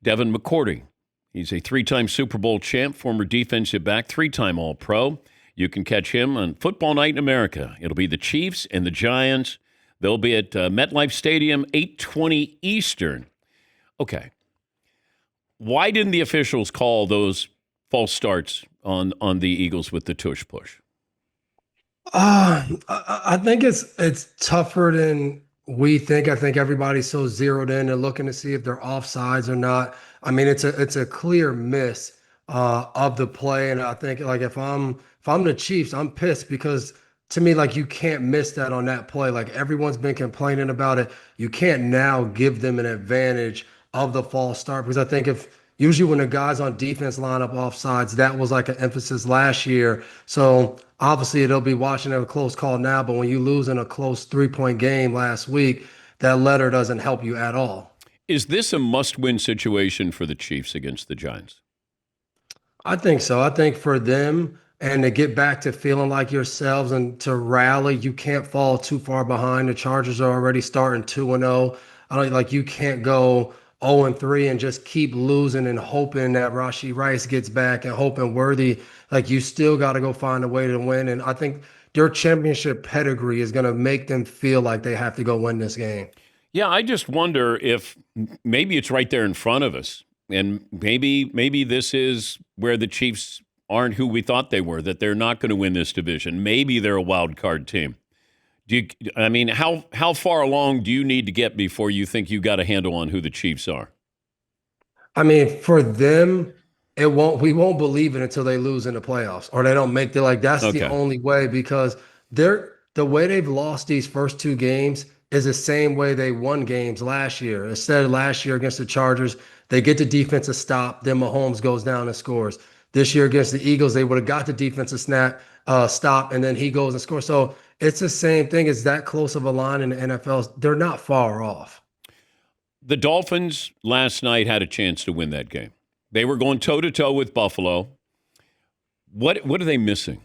Devin McCourty. He's a three-time Super Bowl champ, former defensive back, three-time All-Pro. You can catch him on Football Night in America. It'll be the Chiefs and the Giants. They'll be at MetLife Stadium, 8:20 Eastern. Okay. Why didn't the officials call those false starts on the Eagles with the tush push? I think it's tougher than we think. I think everybody's so zeroed in and looking to see if they're offsides or not. I mean, it's a clear miss of the play, and I think like if I'm the Chiefs, I'm pissed because to me, like you can't miss that on that play. Like everyone's been complaining about it. You can't now give them an advantage of the false start because I think if usually when the guys on defense line up offsides, that was like an emphasis last year. So obviously they'll be watching it a close call now, but when you lose in a close 3-point game last week, that letter doesn't help you at all. Is this a must-win situation for the Chiefs against the Giants? I think so. I think for them and to get back to feeling like yourselves and to rally, you can't fall too far behind. The Chargers are already starting 2-0. I don't like you can't go 0-3 and just keep losing and hoping that Rashee Rice gets back and hoping Worthy. Like you still got to go find a way to win. And I think their championship pedigree is going to make them feel like they have to go win this game. Yeah, I just wonder if maybe it's right there in front of us. And maybe this is where the Chiefs aren't who we thought they were, that they're not going to win this division. Maybe they're a wild card team. How far along do you need to get before you think you got a handle on who the Chiefs are? I mean, for them, we won't believe it until they lose in the playoffs or they don't make the like that's the Okay. only way because the way they've lost these first two games is the same way they won games last year. Instead of last year against the Chargers, they get the defensive stop, then Mahomes goes down and scores. This year against the Eagles, they would have got the defensive stop, and then he goes and scores. So it's the same thing. It's that close of a line in the NFL. They're not far off. The Dolphins last night had a chance to win that game. They were going toe-to-toe with Buffalo. What are they missing?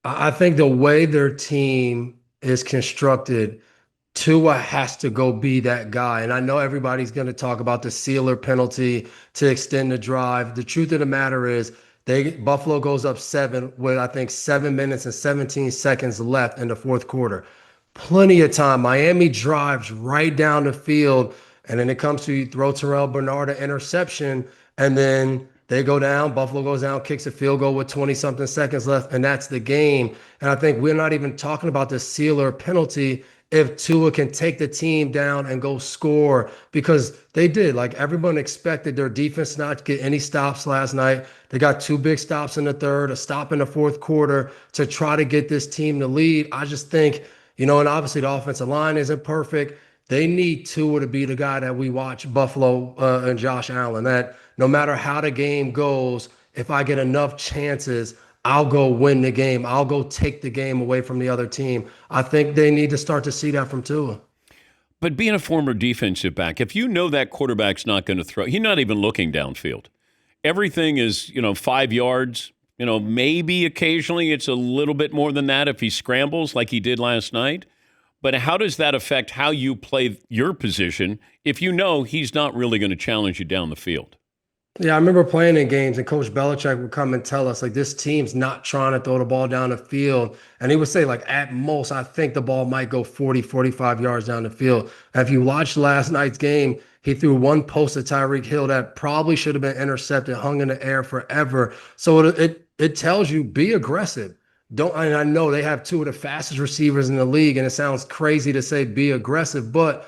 I think the way their team is constructed, Tua has to go be that guy. And I know everybody's going to talk about the sealer penalty to extend the drive. The truth of the matter is, Buffalo goes up 7 with I think 7 minutes and 17 seconds left in the fourth quarter. Plenty of time. Miami drives right down the field, and then it comes to you throw Terrell Bernard an interception, and then they go down. Buffalo goes down, kicks a field goal with 20 something seconds left, and that's the game. And I think we're not even talking about the sealer penalty if Tua can take the team down and go score because they did. Like everyone expected their defense not to get any stops last night. They got 2 big stops in the third, a stop in the fourth quarter to try to get this team to lead. I just think, and obviously the offensive line isn't perfect. They need Tua to be the guy that we watch Buffalo and Josh Allen. That no matter how the game goes, if I get enough chances, I'll go win the game. I'll go take the game away from the other team. I think they need to start to see that from Tua. But being a former defensive back, if you know that quarterback's not going to throw, he's not even looking downfield. Everything is, 5 yards. Maybe occasionally it's a little bit more than that if he scrambles like he did last night. But how does that affect how you play your position if you know he's not really going to challenge you down the field? Yeah, I remember playing in games and Coach Belichick would come and tell us, like, this team's not trying to throw the ball down the field. And he would say, like, at most, I think the ball might go 40, 45 yards down the field. And if you watched last night's game, he threw one post to Tyreek Hill that probably should have been intercepted, hung in the air forever. So it tells you be aggressive. Don't and I know they have two of the fastest receivers in the league, and it sounds crazy to say be aggressive, but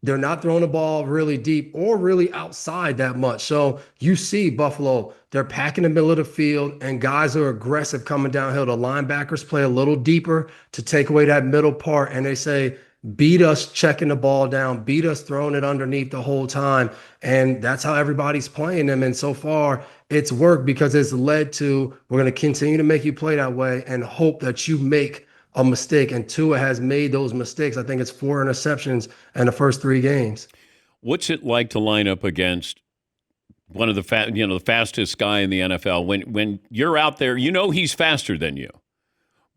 they're not throwing the ball really deep or really outside that much. So you see Buffalo, they're packing the middle of the field and guys are aggressive coming downhill. The linebackers play a little deeper to take away that middle part. And they say, beat us checking the ball down, beat us throwing it underneath the whole time. And that's how everybody's playing them. And so far, it's worked because it's led to we're going to continue to make you play that way and hope that you make a mistake. And Tua has made those mistakes. I think it's 4 interceptions in the first 3 games. What's it like to line up against one of the fastest guy in the NFL when you're out there? He's faster than you,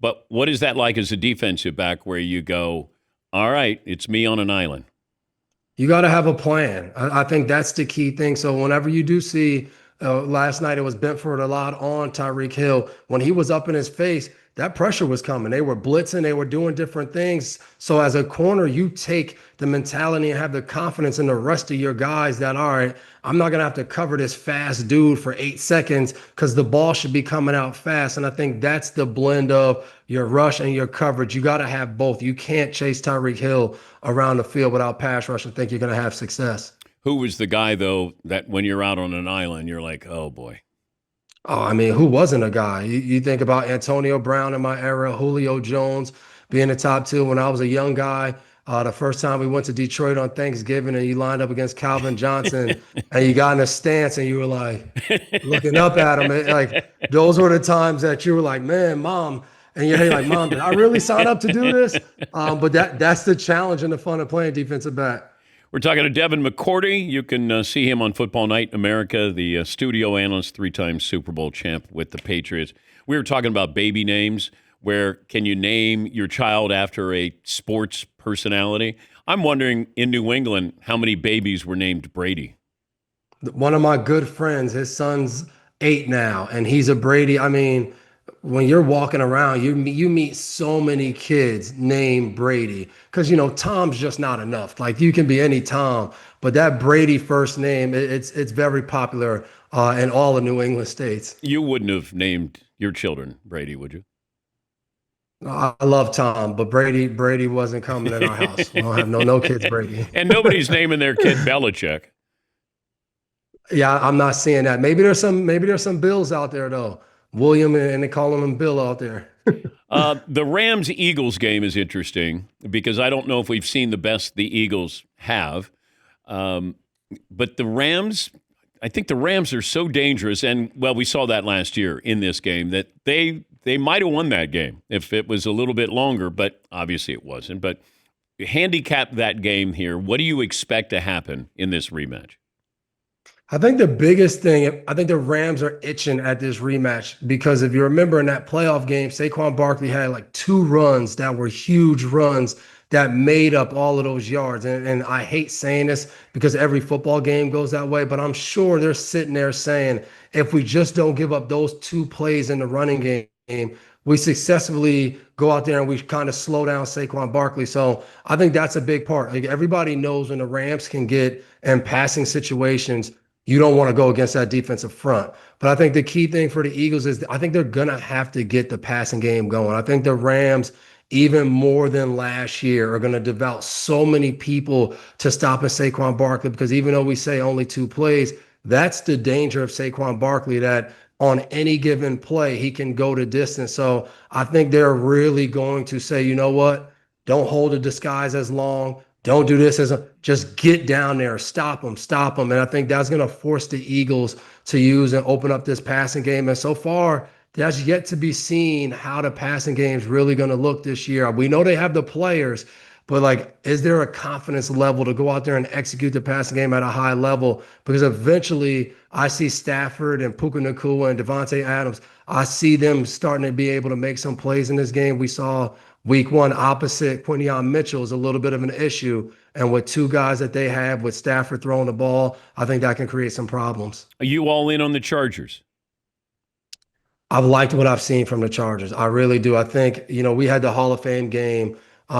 but what is that like as a defensive back where you go, all right, it's me on an island? You got to have a plan. I think that's the key thing. So whenever you do see, last night it was Benford a lot on Tyreek Hill. When he was up in his face, that pressure was coming. They were blitzing, they were doing different things. So as a corner, you take the mentality and have the confidence in the rest of your guys that, all right, I'm not gonna have to cover this fast dude for 8 seconds because the ball should be coming out fast. And I think that's the blend of your rush and your coverage. You got to have both. You can't chase Tyreek Hill around the field without pass rush and think you're going to have success. Who was the guy, though, that when you're out on an island, you're like, oh boy? Oh, I mean, who wasn't a guy? You think about Antonio Brown in my era, Julio Jones being the top two when I was a young guy. The first time we went to Detroit on Thanksgiving and you lined up against Calvin Johnson and you got in a stance and you were like looking up at him. Like those were the times that you were like, man, mom. And you're like, mom, did I really sign up to do this? But that's the challenge and the fun of playing defensive back. We're talking to Devin McCourty. You can see him on Football Night in America, the studio analyst, three-time Super Bowl champ with the Patriots. We were talking about baby names. Where can you name your child after a sports personality? I'm wondering in New England how many babies were named Brady. One of my good friends, his son's 8 now, and he's a Brady. I mean, when you're walking around, you meet so many kids named Brady because Tom's just not enough. Like you can be any Tom, but that Brady first name, it's very popular in all the New England states. You wouldn't have named your children Brady, would you? I love Tom, but Brady wasn't coming in our house. We don't have no kids Brady. And nobody's naming their kid Belichick. Yeah, I'm not seeing that. Maybe there's some Bills out there though. William and they call him Bill out there. The Rams Eagles game is interesting because I don't know if we've seen the best the Eagles have. But the Rams, I think the Rams are so dangerous. And, well, we saw that last year in this game that they might have won that game if it was a little bit longer, but obviously it wasn't. But handicap that game here. What do you expect to happen in this rematch? I think the biggest thing, I think the Rams are itching at this rematch because if you remember in that playoff game, Saquon Barkley had like 2 runs that were huge runs that made up all of those yards. And I hate saying this because every football game goes that way, but I'm sure they're sitting there saying, if we just don't give up those 2 plays in the running game, we successfully go out there and we kind of slow down Saquon Barkley. So I think that's a big part. Like everybody knows when the Rams can get in passing situations, you don't want to go against that defensive front. But I think the key thing for the Eagles is I think they're going to have to get the passing game going. I think the Rams, even more than last year, are going to devote so many people to stopping Saquon Barkley because even though we say only 2 plays, that's the danger of Saquon Barkley that on any given play, he can go to distance. So I think they're really going to say, you know what? Don't hold the disguise as long. Don't do this just get down there, stop them, stop them. And I think that's going to force the Eagles to use and open up this passing game. And so far, that's yet to be seen how the passing game is really going to look this year. We know they have the players, but like, is there a confidence level to go out there and execute the passing game at a high level? Because eventually I see Stafford and Puka Nacua and Devontae Adams. I see them starting to be able to make some plays in this game. We saw week 1 opposite Quinion Mitchell is a little bit of an issue. And with 2 guys that they have with Stafford throwing the ball, I think that can create some problems. Are you all in on the Chargers? I've liked what I've seen from the Chargers. I really do. I think, we had the Hall of Fame game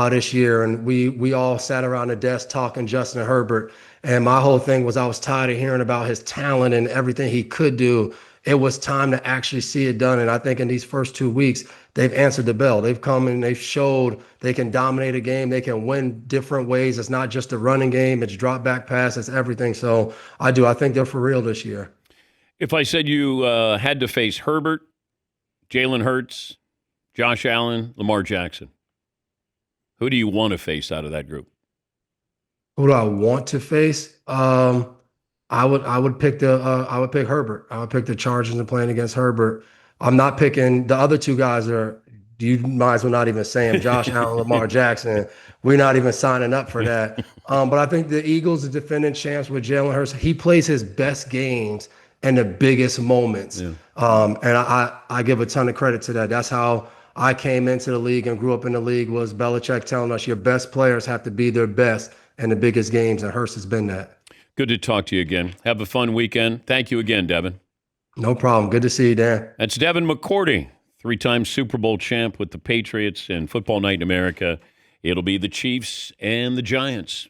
this year, and we all sat around the desk talking Justin Herbert. And my whole thing was I was tired of hearing about his talent and everything he could do. It was time to actually see it done. And I think in these first 2 weeks, they've answered the bell. They've come and they've showed they can dominate a game. They can win different ways. It's not just a running game. It's drop back pass. It's everything. So I do. I think they're for real this year. If I said you had to face Herbert, Jalen Hurts, Josh Allen, Lamar Jackson, who do you want to face out of that group? Who do I want to face? I would pick Herbert. I would pick the Chargers and playing against Herbert. I'm not picking the other 2 guys are you might as well not even say them. Josh Allen, Lamar Jackson. We're not even signing up for that. But I think the Eagles are defending champs with Jalen Hurts. He plays his best games in the biggest moments. Yeah. And I give a ton of credit to that. That's how I came into the league and grew up in the league was Belichick telling us your best players have to be their best in the biggest games, and Hurst has been that. Good to talk to you again. Have a fun weekend. Thank you again, Devin. No problem. Good to see you, Dan. That's Devin McCourty, three-time Super Bowl champ with the Patriots and Football Night in America. It'll be the Chiefs and the Giants.